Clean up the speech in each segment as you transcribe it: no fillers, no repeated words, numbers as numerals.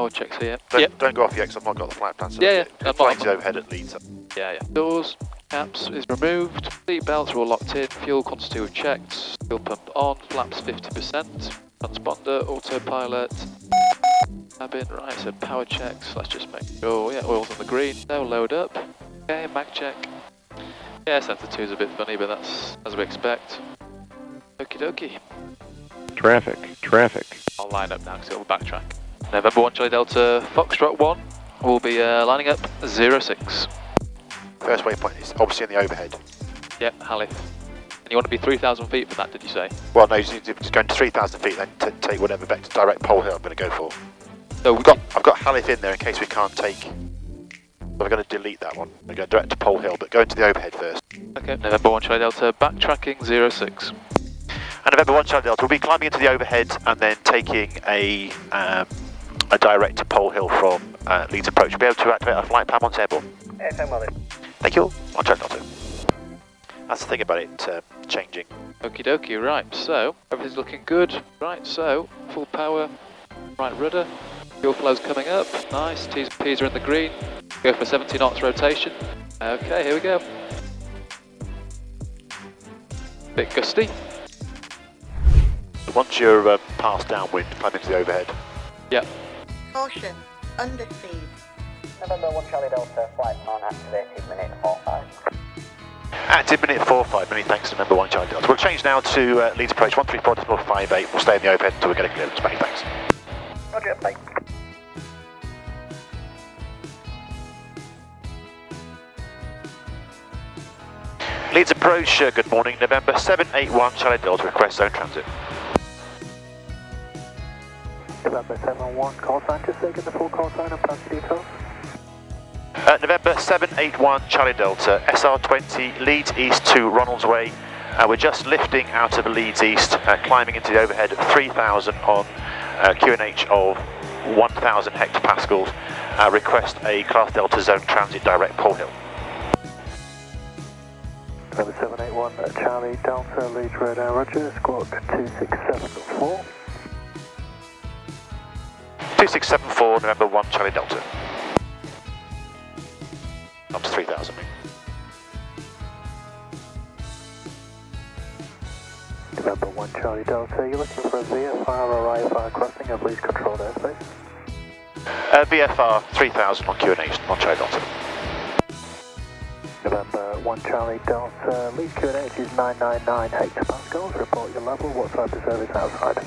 power checks here. Don't go off yet because I've not got the flight plan. So Yeah. Flying to overhead at Leeds. Yeah. Doors, caps is removed. Seat belts are all locked in. Fuel quantity we've checked. Fuel pump on. Flaps 50%. Transponder, autopilot. Cabin, right, so power checks. Let's just make sure, oil's on the green. No, load up. Okay, mag check. Yeah, Center 2 is a bit funny, but that's as we expect. Okie dokie. Traffic. I'll line up now because it'll backtrack. November 1 Charlie Delta, Foxtrot 1 will be lining up 06. First waypoint is obviously in the overhead. Yep, Halif. And you want to be 3,000 feet for that, did you say? Well, no, just going to 3,000 feet, then to take whatever vector direct pole hill I'm going to go for. So I've got Halif in there in case we can't take. So we're going to delete that one. We're going direct to pole hill, but go into the overhead first. Okay, November 1 Charlie Delta, backtracking 06. And November 1 Charlie Delta, we'll be climbing into the overhead and then taking a direct to pole hill from Leeds approach. We'll be able to activate our flight plan once airborne. Thank you. 1 Charlie Delta. That's the thing about it changing. Okie dokie, right, so everything's looking good. Right, so full power, right rudder, fuel flow's coming up, nice, T's and P's are in the green. Go for 70 knots rotation. Okay, here we go. Bit gusty. Once you're past downwind, climb into the overhead. Yep. Caution, underspeed. November 1 Charlie Delta, flight plan activated, minute 45. Active minute 45, many thanks to November 1 Charlie Delta. We'll change now to Leeds approach 134.58. We'll stay in the overhead until we get a clearance. Many thanks. Roger, bye. Leeds approach, good morning, November 781 Charlie Delta, request zone transit. November 71, call sign, just taking the full call sign and pass the details. November 781 Charlie Delta, SR20, Leeds East to Ronaldsway. We're just lifting out of Leeds East, climbing into the overhead at 3,000 on QNH of 1,000 hectopascals. Request a Class Delta Zone Transit direct pole hill. November 781 Charlie Delta, Leeds radar, roger, squawk 2674. 2674, November 1 Charlie Delta. Up to 3,000. November 1 Charlie Delta, you're looking for a VFR or IFR crossing of Leeds controlled airspace? VFR 3000 on QNH, 1 Charlie Delta. November 1 Charlie Delta, Leeds QNH is 999 hectopascals, report your level, what type of service outside?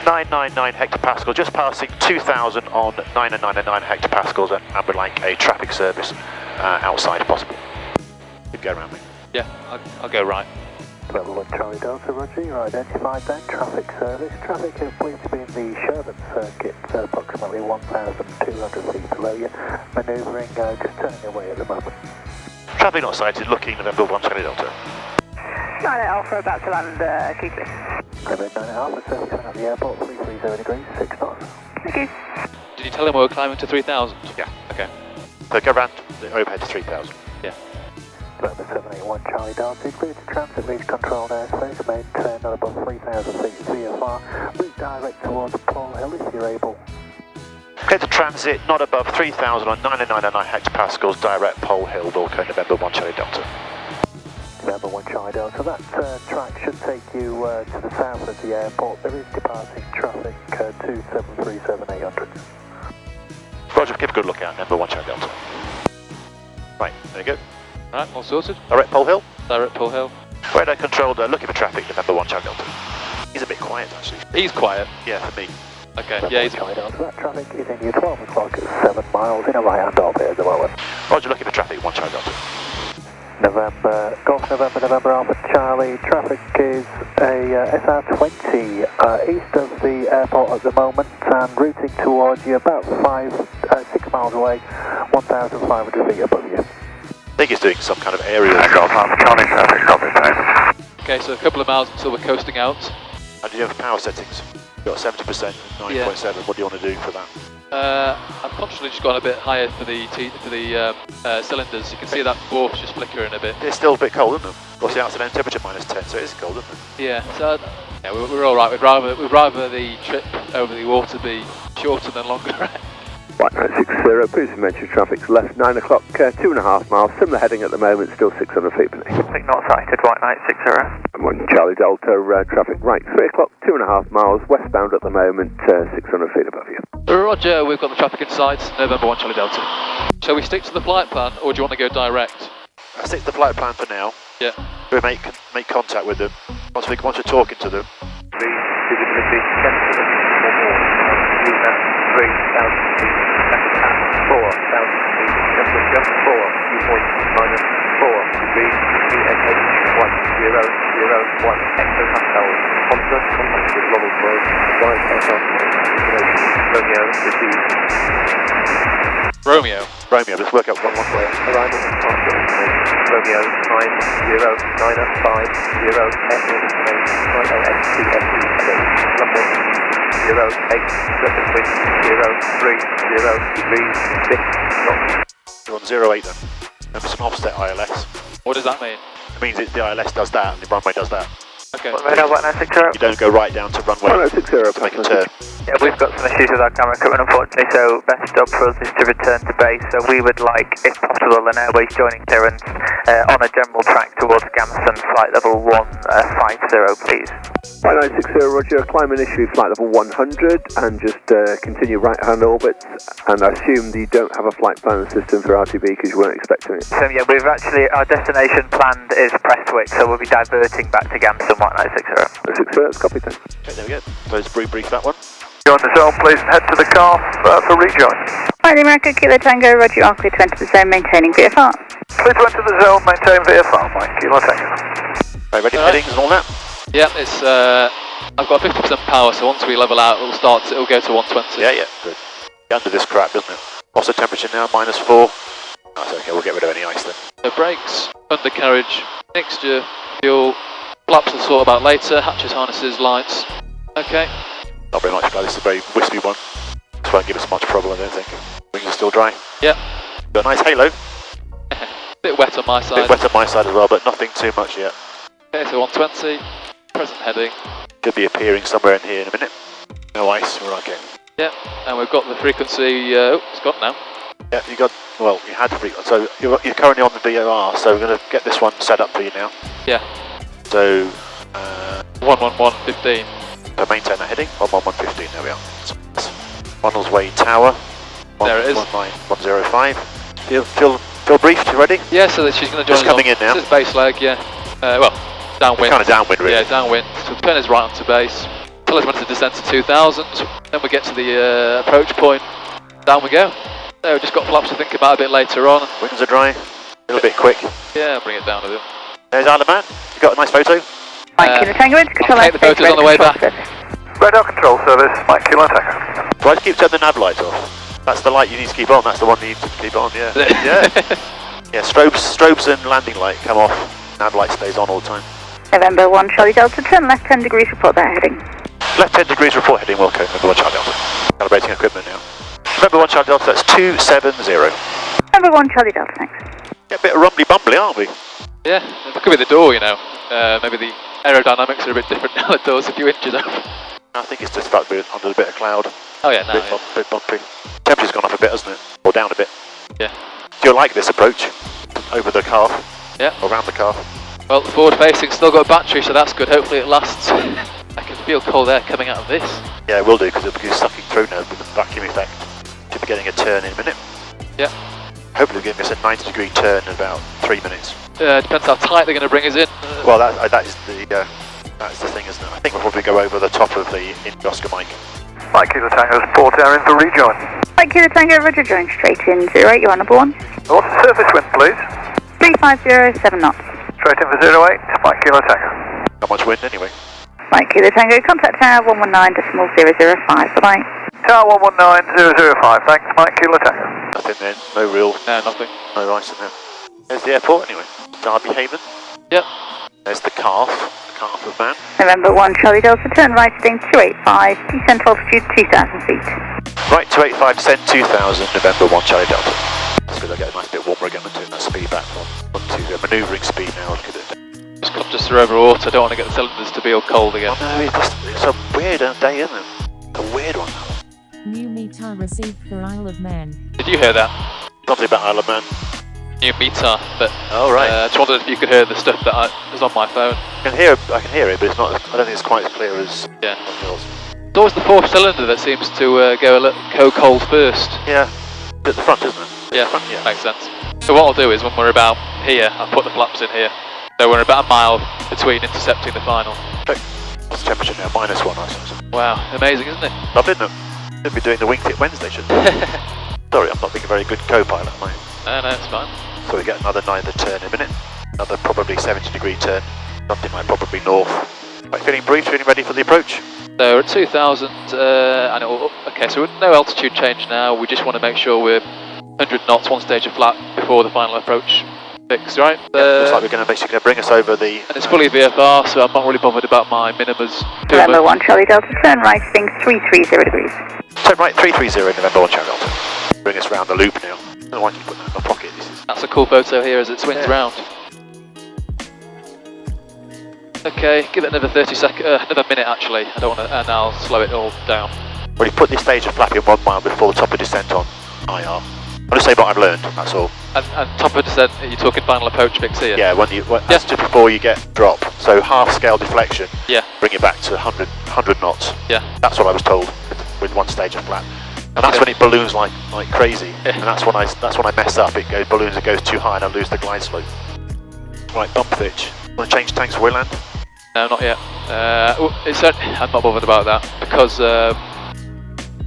999 hectopascals, just passing 2,000 on 999 hectopascals, and would like a traffic service outside if possible. You'd go around me. Yeah, I'll go right. Level 1 Charlie Delta, roger, you're identified then, traffic service. Traffic appears to be in the Sherburn circuit, approximately 1,200 feet below you, manoeuvring, just turning away at the moment. Traffic not sighted, looking November 1 Charlie Delta. 9 Alpha, about to land, keep it. November 9 Alpha, servicing at the airport, 330 degrees, 6 knots. Thank you. Did you tell him we were climbing to 3,000? Yeah. Okay. So go round the overhead to 3,000. Yeah. November 781 Charlie Delta, clear to transit Leeds controlled airspace, maintain not above 3,000 feet VFR, route direct towards Pole Hill if you're able. Clear to transit, not above 3,000 on 999 hectopascals, direct pole hill, Wilco, November 1 Charlie Delta. November 1 Charlie Delta, that track should take you to the south of the airport. There is departing traffic 2737-800. Roger, keep a good look out, November 1 Charlie Delta. Right, there you go. Right, all sorted. Direct pole hill. Direct pole hill. Radar controlled, looking for traffic, November 1 Charlie Delta. He's a bit quiet actually. He's quiet. Yeah, for me. Okay, November yeah, he's... Charlie Delta, that traffic is in you 12 o'clock at 7 miles in a right-hand orbit at the moment. Roger, looking for traffic, 1 Charlie Delta. November, Golf November Alpha Charlie, traffic is a SR20 east of the airport at the moment and routing towards you about 6 miles away, 1,500 feet above you. I think he's doing some kind of aerial. Golf Alpha Charlie, traffic, copy, time. Okay, so a couple of miles until we're coasting out. How do you have power settings? You've got 70%, 9.7, Yeah. What do you want to do for that? I've consciously just gone a bit higher for the cylinders. You can see that dwarf's just flickering a bit. It's still a bit cold, isn't it? Of course, the outside end temperature -10, so it is cold, isn't it? Yeah, so yeah, we're all right. We'd rather the trip over the water be shorter than longer. Right, 960, please mention traffic's left 9 o'clock, 2.5 miles, similar heading at the moment, still 600 feet beneath. Traffic not sighted, white 960. And 1 Charlie Delta, traffic right 3 o'clock, 2.5 miles, westbound at the moment, 600 feet above you. Roger, we've got the traffic in sight, November 1 Charlie Delta. Shall we stick to the flight plan, or do you want to go direct? I'll stick to the flight plan for now. Yeah. We'll make contact with them. Once we're talking to them. Visibility 3,000 feet, second pass 4,000 feet, just 4, viewpoint minus 4 degrees, VSH 1001, Echo Hotel, constant contact with Ronaldsway, Drive SR20, Romeo, received. Romeo, let's work out one way. Arrival and departure information, Romeo 90950, airport information, ILS2FE, runway 08, surface wind 030 degrees, 6 knots. You're on 08 then. Remember some offset ILS. What does that mean? It means the ILS does that and the runway does that. Okay. What radar, white 960? You don't go right down to runway 960, to make a turn. Yeah, we've got some issues with our camera equipment, unfortunately, so best job for us is to return to base. So we would like, if possible, an airways joining clearance on a general track towards Gamson, flight level 150, please. 960, Roger, climb initially flight level 100 and just continue right hand orbits, and I assume you don't have a flight plan system for RTB because you weren't expecting it. So yeah, we've actually, our destination planned is Prestwick, so we'll be diverting back to Gamson, white 960. 960, that's copy then. Okay, there we go. So let's brief that one. Join the zone, please, and head to the car for rejoin. Right, America, Kilo Tango, Roger, Arclay to enter the zone, maintaining VFR. Please enter the zone, maintain VFR, Mike, Kilo Tango. Right, ready for headings and all that? Yeah, it's I've got 50% power, so once we level out, it'll go to 120. Yeah, good. Get under this crap, doesn't it? What's the temperature now? -4. That's okay, we'll get rid of any ice then. So brakes, undercarriage, mixture, fuel, flaps will sort about later, hatches, harnesses, lights. Okay. Not very much, but this is a very wispy one. This won't give us much problem, I don't think. Wings are still dry. Yeah. Got a nice halo. Bit wet on my side. Bit wet on my side as well, but nothing too much yet. Okay, so 120, present heading. Should be appearing somewhere in here in a minute. No ice, we're okay. Yeah, and we've got the frequency, oh, it's gone now. Yeah, you had the frequency, so you're currently on the VOR, so we're going to get this one set up for you now. Yeah. So, 11115. So maintain that heading, 11115, there we are. Ronaldsway Tower, there it is. 105. Feel briefed, you ready? Yeah, so that she's going to join us coming in now. This is base leg, yeah. Well, downwind. Kind of downwind, really. Yeah, downwind. So turn us right onto base. Tell us when to descend to 2000. Then we get to the approach point. Down we go. So we've just got flaps to think about a bit later on. Wings are dry, a little bit quick. Yeah, I'll bring it down a bit. There's Isle of Man. You got a nice photo? Mike, Kilo Tango, into control. I'll take the photos on the way back. Radar control service, Mike, Kilo Tango. Try to keep turning the nav lights off. That's the light you need to keep on. That's the one you need to keep on, yeah. Yeah, strobes and landing light come off. Nav light stays on all the time. November 1 Charlie Delta, turn left 10 degrees, report that heading. Left 10 degrees, report heading, Wilco, November 1 Charlie Delta. Calibrating equipment now. November 1 Charlie Delta, that's 270. November 1 Charlie Delta, thanks. Yeah, a bit of rumbly-bumbly, aren't we? Yeah, it could be the door, you know. Maybe the aerodynamics are a bit different now, the door's a few inches up. I think it's just about under a bit of cloud. Oh yeah, no. Bit bumpy. Temperature's gone up a bit, hasn't it? Or down a bit. Yeah. Do you like this approach? Over the calf? Yeah. Or around the calf? Well, the forward facing still got a battery, so that's good. Hopefully it lasts. I can feel cold air coming out of this. Yeah, it will do, because it'll be sucking through now with the vacuum effect. Should be getting a turn in a minute. Yeah. Hopefully giving us a 90-degree turn in about 3 minutes. Depends how tight they're going to bring us in. Well, that is that's the thing, isn't it? I think we'll probably go over the top of the Oscar mic. Mike, Kilo Tango, port air in for rejoin. Mike, Kilo Tango, Roger, join straight in 08, you're on number 1. What's the surface wind, please? 350, 7 knots. Straight in for 08, Mike, Kilo Tango. Not much wind anyway. Mike, Kilo Tango, contact tower 119.005, bye-bye. Tower 119.005, thanks, Mike, Kilo Tango. Nothing there, no real. No, nothing. No ice in there. There's the airport anyway. Derby Haven. Yep. There's the calf of man. November 1 Charlie Delta, turn right heading 285, descent altitude 2,000 feet. Right, 285, descend 2,000, November 1 Charlie Delta. That's good, I get a nice bit warmer again and turn that speed back onto the manoeuvring speed now. Look at it. Just conscious they're over water, I don't want to get the cylinders to be all cold again. Oh no, it's a weird day, isn't it? A weird one. New meter received for Isle of Man. Did you hear that? Something about Isle of Man. New meter, but Oh, right. I just wondered if you could hear the stuff that was on my phone. I can hear it, but it's not. I don't think it's quite as clear as Yeah. yours. It's always the fourth cylinder that seems to go cold first. Yeah, at the front, isn't it? Yeah, Front, yeah. makes sense. So what I'll do is when we're about here, I'll put the flaps in here. So we're about a mile between intercepting the final. What's the temperature now? -1, I suppose. Wow, amazing, isn't it? Lovely, isn't it? Should be doing the wingtip Wednesday, shouldn't we? Sorry, I'm not being a very good co-pilot, am I? No, it's fine. So we get another neither turn in a minute. Another probably 70-degree turn. Something like probably north. Right, feeling briefed, feeling ready for the approach? So we're at 2,000, and okay, so no altitude change now. We just want to make sure we're 100 knots, one stage of flat before the final approach fix, right? Looks like we're going to basically bring us over the... And it's fully VFR, so I'm not really bothered about my minimas too November much. 1 Charlie Delta, turn right, heading 330 degrees. Turn right, 330 November 1 Charlie Delta. Bring us round the loop now. I don't know why I keep putting that in my pocket. This is... That's a cool photo here as it swings round. Okay, give it another 30 seconds, another minute actually. I don't want to, and I'll slow it all down. Well, you put this stage of flap in 1 mile before the top of descent on IR. I'll just say what I've learned, that's all. And top of descent, are you talking final approach fix here? Yeah, that's just before you get drop. So half scale deflection, Yeah. bring it back to 100 knots. Yeah. That's what I was told with 1 stage of flap. And that's when it balloons like crazy. Yeah. And that's when I mess up. It goes too high and I lose the glide slope. Right, bump pitch. Want to change tanks for land? No, not yet. I'm not bothered about that because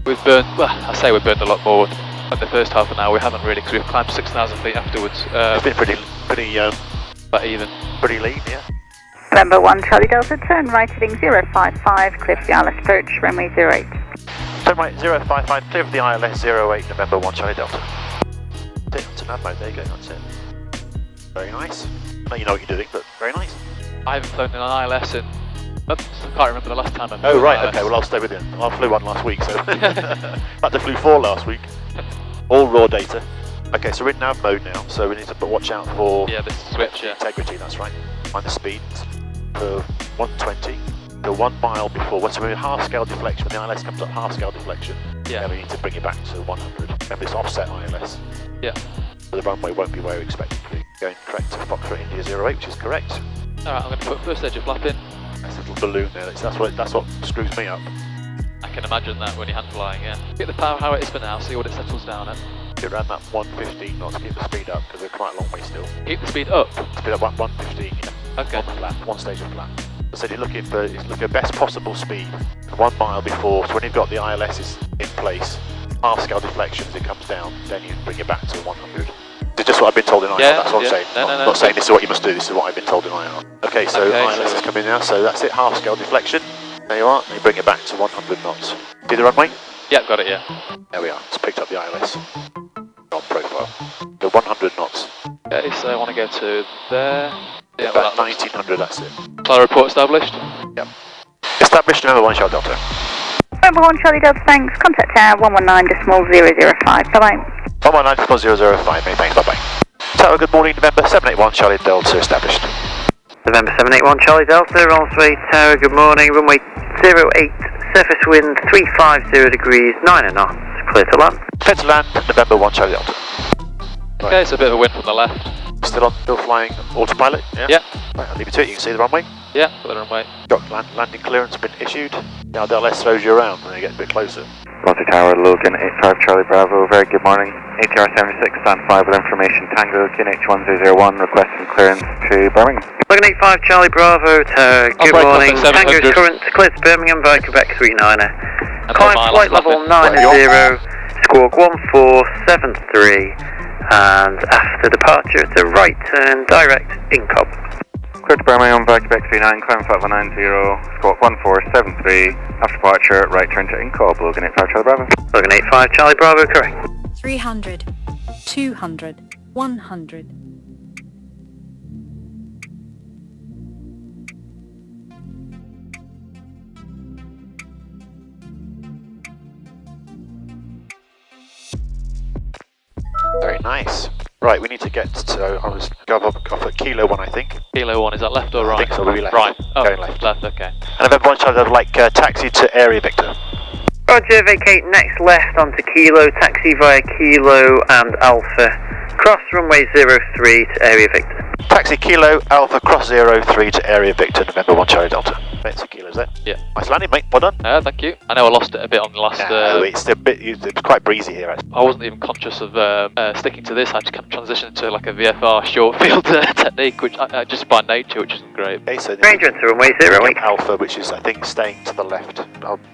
we've burned. Well, I say we've burned a lot more in the first half an hour. We haven't really because we've climbed 6,000 feet afterwards. It's been pretty But even. pretty lean, yeah. November 1 Charlie Delta, turn right, heading 055, clear for the ILS approach, runway 08. Turn right, 055, clear of the ILS 08, November 1 Charlie Delta. That's it, that's nav mode, there you go, that's it. Very nice. I know you know what you're doing, but very nice. I haven't flown in an ILS in months. I can't remember the last time I flew Oh right, an ILS. okay, well I'll stay with you. I flew one last week, so... In fact, I flew 4 last week. All raw data. Okay, so we're in nav mode now, so we need to watch out for... Yeah, this switch, yeah. Integrity, that's right. Find the speed for 120 to 1 mile before. So we're in half scale deflection. When the ILS comes up half scale deflection, Yeah. then we need to bring it back to 100. Remember, it's offset ILS. Yeah. So the runway won't be where we expect it to be. Going correct to Foxtrot India 08, which is correct. Alright, I'm going to put first stage of flap in. That's a little balloon there. That's what screws me up. I can imagine that when you're hand flying, yeah. Get the power how it is for now, see what it settles down at. Get around that 115 knots. Keep the speed up because we're quite a long way still. Keep the speed up. Speed up 115. Yeah. Okay. On the flap, 1 stage of flap. I said you're looking for best possible speed 1 mile before. So when you've got the ILS in place, half scale deflection as it comes down, then you bring it back to 100. It's just what I've been told in IR, Yeah, that's what I'm yeah. saying. No, Not saying this is what you must do, this is what I've been told in IR. Okay, so Okay, ILS so- is coming now, so that's it, half scale deflection. There you are, and you bring it back to 100 knots. See the runway? Yeah, got it, yeah. There we are, it's picked up the ILS. On profile. Go 100 knots. Okay, so I want to go to there. Yeah, About that looks- 1900, that's it. Flight report established. Yep. Established, November 1 Charlie Delta. November 1 Charlie Delta, thanks. Contact tower 119.005. Bye-bye. 119.005, many thanks, bye-bye. Tower, good morning, November 781 Charlie Delta established. November 781 Charlie Delta, Ronaldsway Tower, good morning, runway 08, surface wind 350 degrees, 9 knots, clear to land. Clear to land, November 1 Charlie Delta. Okay, so a bit of a wind from the left. Still flying autopilot, yeah? Yeah. Right, I'll leave you to it, you can see the runway. Yeah, got the runway. Got landing clearance been issued. Now the LS throws you around when you get a bit closer. Monty Tower, Logan 85 Charlie Bravo, very good morning. ATR 76, stand 5 with information, Tango, QNH 1001, requesting clearance to Birmingham. Logan 85 Charlie Bravo, Tower, good break up morning, at 700. Tango current, clear to Birmingham via Quebec 39er. And Climb put flight miles level off it. 90, squawk 1473, and after departure it's a right turn, direct in-cob. Clear to Birmingham via Quebec 39, climb flight 190, squawk 1473, after departure, right turn to Incob, Logan 85 Charlie Bravo. Logan 85 Charlie Bravo, correct. 300, 200, 100. Very nice. Right, we need to get to, I was going off at Kilo 1, I think. Kilo 1, is that left or right? I think so, we'll be left. Right, oh, Going left. left, okay. And November 1 Charlie, I'd like taxi to area Victor. Roger, vacate next left onto Kilo, taxi via Kilo and Alpha. Cross runway 03 to area Victor. Taxi Kilo, Alpha, cross 03 to area Victor, November 1 Charlie Delta. It's a Kilo's there. Yeah. Nice landing, mate. Well done. Thank you. I know I lost it a bit on the last... it's a bit, it's quite breezy here, actually. I wasn't even conscious of sticking to this. I just kind of transitioned to like a VFR short field technique, which just by nature, which isn't great. Okay, so Range into runway 08. Alpha, which is, I think, staying to the left.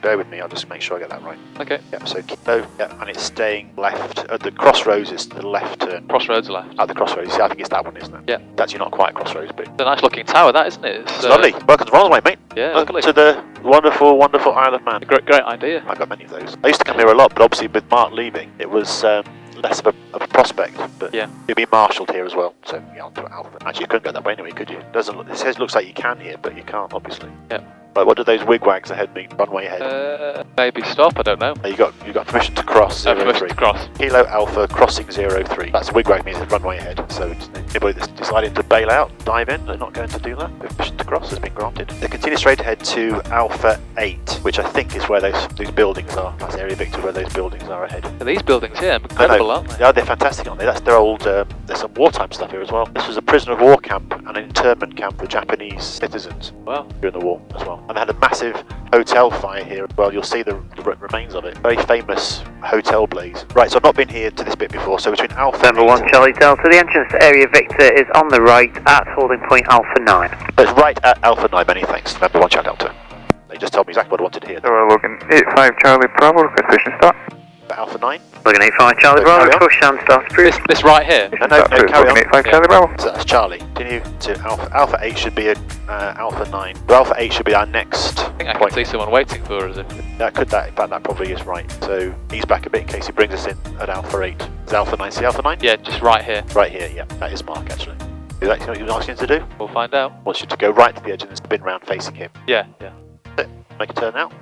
Bear with me, I'll just make sure I get that right. Okay. Yeah, so Kilo, yeah, and it's staying left. At the crossroads is the left turn. Crossroads left. At the crossroads, yeah, I think it's that one, isn't it? Yeah. That's actually not quite crossroads, but... It's a nice looking tower, that, isn't it? It's lovely. Welcome to Ronaldsway, mate. Yeah, Welcome lovely. to the wonderful, wonderful Isle of Man. Great idea. I've got many of those. I used to come here a lot, but obviously with Mark leaving, it was less of a prospect. But yeah, you'll be marshalled here as well. So yeah, I'll put Alpha. Actually, you couldn't go that way anyway, could you? Doesn't look, it looks like you can here, but you can't, obviously. Yeah. Right, what do those wigwags ahead mean? Runway ahead. Maybe stop. I don't know. You got permission to cross 03. Permission to cross. Kilo Alpha crossing 03. That's wigwag means runway ahead. So anybody that's decided to bail out, dive in, they're not going to do that. Permission to cross has been granted. They continue straight ahead to Alpha 8, which I think is where those buildings are. That's area Victor, where those buildings are ahead. Are these buildings here? Incredible, aren't they? Yeah, they're fantastic, aren't they? That's their old. There's some wartime stuff here as well. This was a prisoner of war camp and an internment camp for Japanese citizens. Wow. During the war as well. And they had a massive hotel fire here as well. You'll see the remains of it. Very famous hotel blaze. Right, so I've not been here to this bit before. So between Alpha November 1 Charlie Delta, the entrance to area Victor is on the right at holding point Alpha 9. But it's right at Alpha 9, many thanks. November 1 Charlie Delta. They just told me exactly what I wanted to hear. So Logan 85 Charlie Bravo, request position start. Alpha 9. Logan 85 Charlie Bravo, push and start approved. This right here? No, carry on. Logan 85 Charlie Bravo. So that's Charlie. Continue to Alpha. Alpha 8 should be Alpha 9. Well, Alpha 8 should be our next I think I point. can see someone waiting for us. In fact, that probably is right. So he's back a bit in case he brings us in at Alpha 8. Is Alpha 9 see Alpha 9? Yeah, just right here. Right here, yeah. That is Mark, actually. Is that what you were asking him to do? We'll find out. Wants you to go right to the edge and spin round facing him. Yeah. Make a turn out.